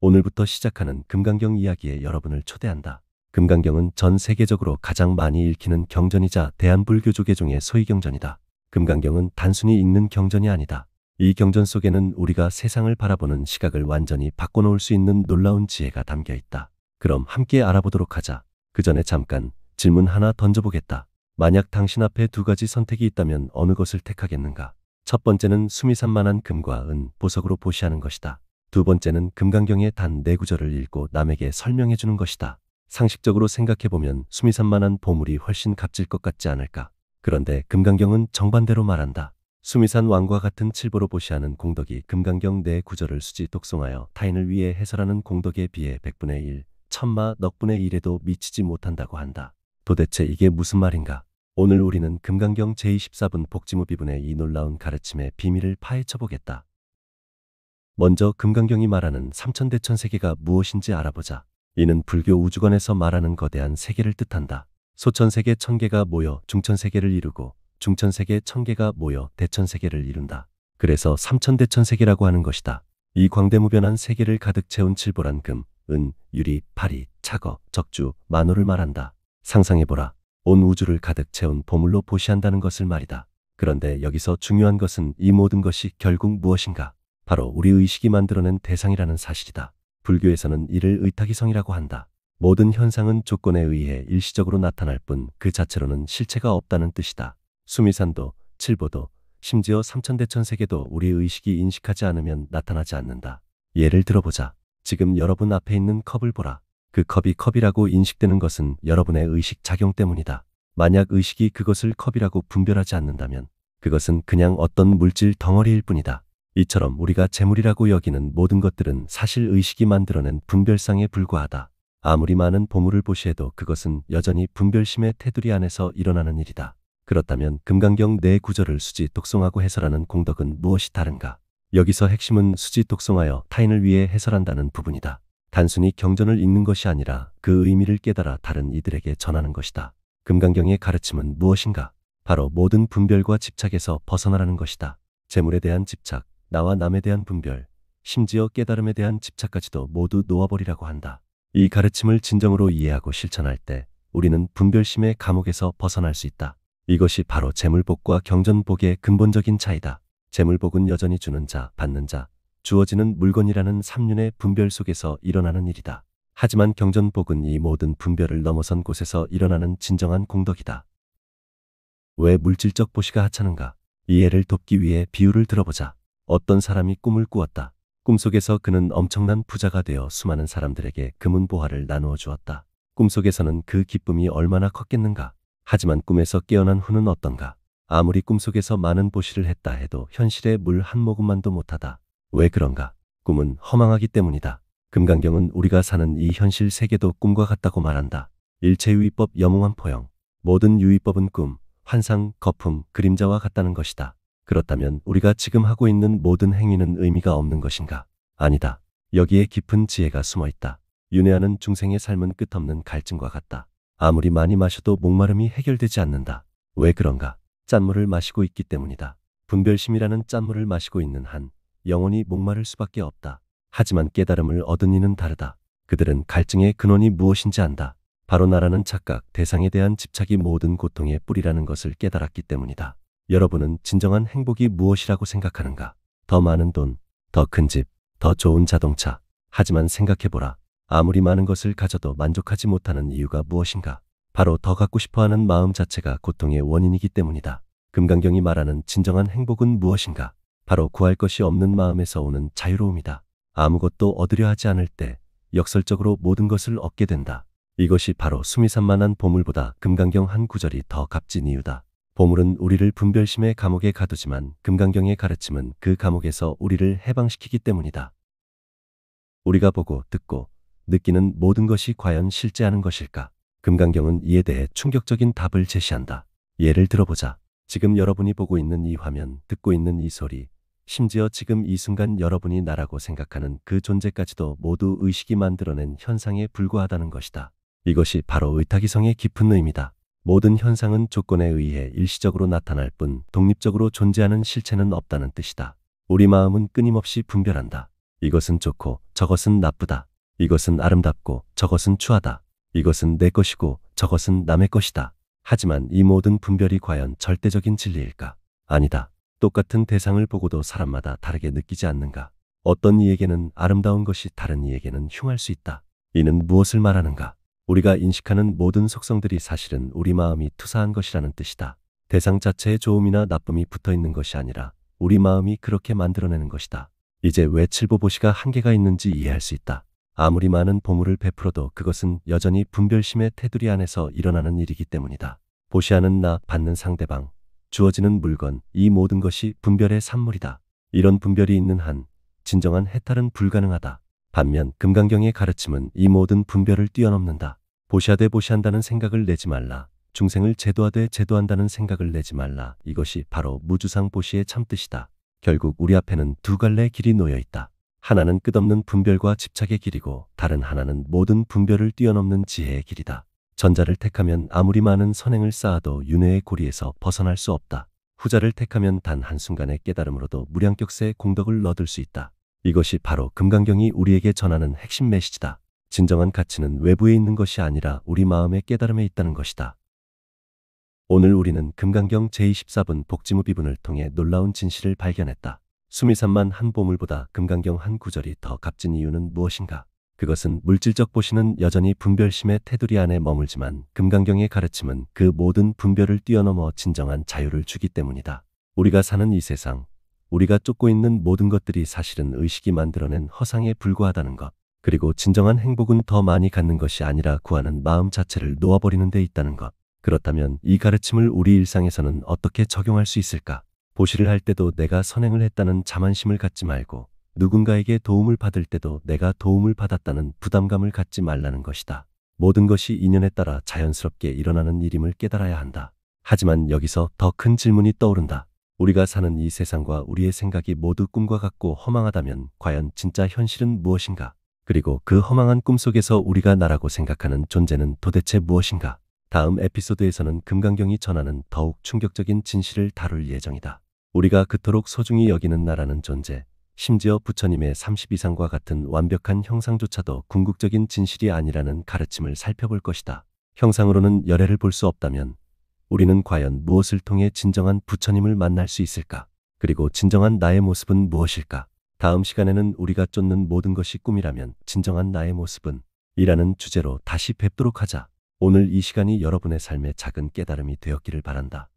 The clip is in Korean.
오늘부터 시작하는 금강경 이야기에 여러분을 초대한다. 금강경은 전 세계적으로 가장 많이 읽히는 경전이자 대한불교조계 중의 소위경전이다. 금강경은 단순히 읽는 경전이 아니다. 이 경전 속에는 우리가 세상을 바라보는 시각을 완전히 바꿔놓을 수 있는 놀라운 지혜가 담겨 있다. 그럼 함께 알아보도록 하자. 그 전에 잠깐 질문 하나 던져보겠다. 만약 당신 앞에 두 가지 선택이 있다면 어느 것을 택하겠는가? 첫 번째는 수미산만한 금과 은, 보석으로 보시하는 것이다. 두 번째는 금강경의 단 4구절을 읽고 남에게 설명해 주는 것이다. 상식적으로 생각해보면 수미산만한 보물이 훨씬 값질 것 같지 않을까? 그런데 금강경은 정반대로 말한다. 수미산 왕과 같은 칠보로 보시하는 공덕이 금강경 4구절을 수지 독송하여 타인을 위해 해설하는 공덕에 비해 100분의 1, 천마 넉분의 1에도 미치지 못한다고 한다. 도대체 이게 무슨 말인가? 오늘 우리는 금강경 제24분 복지무비분의 이 놀라운 가르침의 비밀을 파헤쳐 보겠다. 먼저 금강경이 말하는 삼천대천세계가 무엇인지 알아보자. 이는 불교 우주관에서 말하는 거대한 세계를 뜻한다. 소천세계 1000개가 모여 중천세계를 이루고 중천세계 1000개가 모여 대천세계를 이룬다. 그래서 삼천대천세계라고 하는 것이다. 이 광대무변한 세계를 가득 채운 칠보란 금, 은, 유리, 파리, 착어, 적주, 만호를 말한다. 상상해보라. 온 우주를 가득 채운 보물로 보시한다는 것을 말이다. 그런데 여기서 중요한 것은 이 모든 것이 결국 무엇인가? 바로 우리 의식이 만들어낸 대상이라는 사실이다. 불교에서는 이를 의탁이성이라고 한다. 모든 현상은 조건에 의해 일시적으로 나타날 뿐 그 자체로는 실체가 없다는 뜻이다. 수미산도, 칠보도, 심지어 삼천대천세계도 우리 의식이 인식하지 않으면 나타나지 않는다. 예를 들어보자. 지금 여러분 앞에 있는 컵을 보라. 그 컵이 컵이라고 인식되는 것은 여러분의 의식 작용 때문이다. 만약 의식이 그것을 컵이라고 분별하지 않는다면 그것은 그냥 어떤 물질 덩어리일 뿐이다. 이처럼 우리가 재물이라고 여기는 모든 것들은 사실 의식이 만들어낸 분별상에 불과하다. 아무리 많은 보물을 보시해도 그것은 여전히 분별심의 테두리 안에서 일어나는 일이다. 그렇다면 금강경 4구절을 수지 독송하고 해설하는 공덕은 무엇이 다른가? 여기서 핵심은 수지 독송하여 타인을 위해 해설한다는 부분이다. 단순히 경전을 읽는 것이 아니라 그 의미를 깨달아 다른 이들에게 전하는 것이다. 금강경의 가르침은 무엇인가? 바로 모든 분별과 집착에서 벗어나라는 것이다. 재물에 대한 집착, 나와 남에 대한 분별, 심지어 깨달음에 대한 집착까지도 모두 놓아버리라고 한다. 이 가르침을 진정으로 이해하고 실천할 때 우리는 분별심의 감옥에서 벗어날 수 있다. 이것이 바로 재물복과 경전복의 근본적인 차이다. 재물복은 여전히 주는 자, 받는 자, 주어지는 물건이라는 삼륜의 분별 속에서 일어나는 일이다. 하지만 경전복은 이 모든 분별을 넘어선 곳에서 일어나는 진정한 공덕이다. 왜 물질적 보시가 하찮은가? 이해를 돕기 위해 비유를 들어보자. 어떤 사람이 꿈을 꾸었다. 꿈속에서 그는 엄청난 부자가 되어 수많은 사람들에게 금은보화를 나누어 주었다. 꿈속에서는 그 기쁨이 얼마나 컸겠는가? 하지만 꿈에서 깨어난 후는 어떤가? 아무리 꿈속에서 많은 보시를 했다 해도 현실에 물 한 모금만도 못하다. 왜 그런가? 꿈은 허망하기 때문이다. 금강경은 우리가 사는 이 현실 세계도 꿈과 같다고 말한다. 일체유의법 영웅한 포영. 모든 유의법은 꿈, 환상, 거품, 그림자와 같다는 것이다. 그렇다면 우리가 지금 하고 있는 모든 행위는 의미가 없는 것인가? 아니다. 여기에 깊은 지혜가 숨어 있다. 윤회하는 중생의 삶은 끝없는 갈증과 같다. 아무리 많이 마셔도 목마름이 해결되지 않는다. 왜 그런가? 짠물을 마시고 있기 때문이다. 분별심이라는 짠물을 마시고 있는 한 영원히 목마를 수밖에 없다. 하지만 깨달음을 얻은 이는 다르다. 그들은 갈증의 근원이 무엇인지 안다. 바로 나라는 착각, 대상에 대한 집착이 모든 고통의 뿌리라는 것을 깨달았기 때문이다. 여러분은 진정한 행복이 무엇이라고 생각하는가? 더 많은 돈, 더 큰 집, 더 좋은 자동차. 하지만 생각해보라. 아무리 많은 것을 가져도 만족하지 못하는 이유가 무엇인가? 바로 더 갖고 싶어하는 마음 자체가 고통의 원인이기 때문이다. 금강경이 말하는 진정한 행복은 무엇인가? 바로 구할 것이 없는 마음에서 오는 자유로움이다. 아무것도 얻으려 하지 않을 때 역설적으로 모든 것을 얻게 된다. 이것이 바로 수미산만한 보물보다 금강경 한 구절이 더 값진 이유다. 보물은 우리를 분별심의 감옥에 가두지만 금강경의 가르침은 그 감옥에서 우리를 해방시키기 때문이다. 우리가 보고 듣고 느끼는 모든 것이 과연 실제하는 것일까? 금강경은 이에 대해 충격적인 답을 제시한다. 예를 들어보자. 지금 여러분이 보고 있는 이 화면, 듣고 있는 이 소리, 심지어 지금 이 순간 여러분이 나라고 생각하는 그 존재까지도 모두 의식이 만들어낸 현상에 불과하다는 것이다. 이것이 바로 의탁이성의 깊은 의미다. 모든 현상은 조건에 의해 일시적으로 나타날 뿐 독립적으로 존재하는 실체는 없다는 뜻이다. 우리 마음은 끊임없이 분별한다. 이것은 좋고 저것은 나쁘다. 이것은 아름답고 저것은 추하다. 이것은 내 것이고 저것은 남의 것이다. 하지만 이 모든 분별이 과연 절대적인 진리일까? 아니다. 똑같은 대상을 보고도 사람마다 다르게 느끼지 않는가? 어떤 이에게는 아름다운 것이 다른 이에게는 흉할 수 있다. 이는 무엇을 말하는가? 우리가 인식하는 모든 속성들이 사실은 우리 마음이 투사한 것이라는 뜻이다. 대상 자체에 좋음이나 나쁨이 붙어 있는 것이 아니라 우리 마음이 그렇게 만들어내는 것이다. 이제 왜 칠보보시가 한계가 있는지 이해할 수 있다. 아무리 많은 보물을 베풀어도 그것은 여전히 분별심의 테두리 안에서 일어나는 일이기 때문이다. 보시하는 나, 받는 상대방, 주어지는 물건, 이 모든 것이 분별의 산물이다. 이런 분별이 있는 한 진정한 해탈은 불가능하다. 반면 금강경의 가르침은 이 모든 분별을 뛰어넘는다. 보시하되 보시한다는 생각을 내지 말라. 중생을 제도하되 제도한다는 생각을 내지 말라. 이것이 바로 무주상 보시의 참뜻이다. 결국 우리 앞에는 두 갈래의 길이 놓여 있다. 하나는 끝없는 분별과 집착의 길이고 다른 하나는 모든 분별을 뛰어넘는 지혜의 길이다. 전자를 택하면 아무리 많은 선행을 쌓아도 윤회의 고리에서 벗어날 수 없다. 후자를 택하면 단 한순간의 깨달음으로도 무량격세의 공덕을 얻을 수 있다. 이것이 바로 금강경이 우리에게 전하는 핵심 메시지다. 진정한 가치는 외부에 있는 것이 아니라 우리 마음의 깨달음에 있다는 것이다. 오늘 우리는 금강경 제24분 복지무 비분을 통해 놀라운 진실을 발견했다. 수미산만 한 보물보다 금강경 한 구절이 더 값진 이유는 무엇인가? 그것은 물질적 보시는 여전히 분별심의 테두리 안에 머물지만 금강경의 가르침은 그 모든 분별을 뛰어넘어 진정한 자유를 주기 때문이다. 우리가 사는 이 세상, 우리가 쫓고 있는 모든 것들이 사실은 의식이 만들어낸 허상에 불과하다는 것. 그리고 진정한 행복은 더 많이 갖는 것이 아니라 구하는 마음 자체를 놓아버리는 데 있다는 것. 그렇다면 이 가르침을 우리 일상에서는 어떻게 적용할 수 있을까? 보시를 할 때도 내가 선행을 했다는 자만심을 갖지 말고 누군가에게 도움을 받을 때도 내가 도움을 받았다는 부담감을 갖지 말라는 것이다. 모든 것이 인연에 따라 자연스럽게 일어나는 일임을 깨달아야 한다. 하지만 여기서 더 큰 질문이 떠오른다. 우리가 사는 이 세상과 우리의 생각이 모두 꿈과 같고 허망하다면 과연 진짜 현실은 무엇인가? 그리고 그 허망한 꿈속에서 우리가 나라고 생각하는 존재는 도대체 무엇인가? 다음 에피소드에서는 금강경이 전하는 더욱 충격적인 진실을 다룰 예정이다. 우리가 그토록 소중히 여기는 나라는 존재, 심지어 부처님의 30이상과 같은 완벽한 형상조차도 궁극적인 진실이 아니라는 가르침을 살펴볼 것이다. 형상으로는 열애를 볼 수 없다면 우리는 과연 무엇을 통해 진정한 부처님을 만날 수 있을까? 그리고 진정한 나의 모습은 무엇일까? 다음 시간에는 우리가 쫓는 모든 것이 꿈이라면 진정한 나의 모습은? 이라는 주제로 다시 뵙도록 하자. 오늘 이 시간이 여러분의 삶의 작은 깨달음이 되었기를 바란다.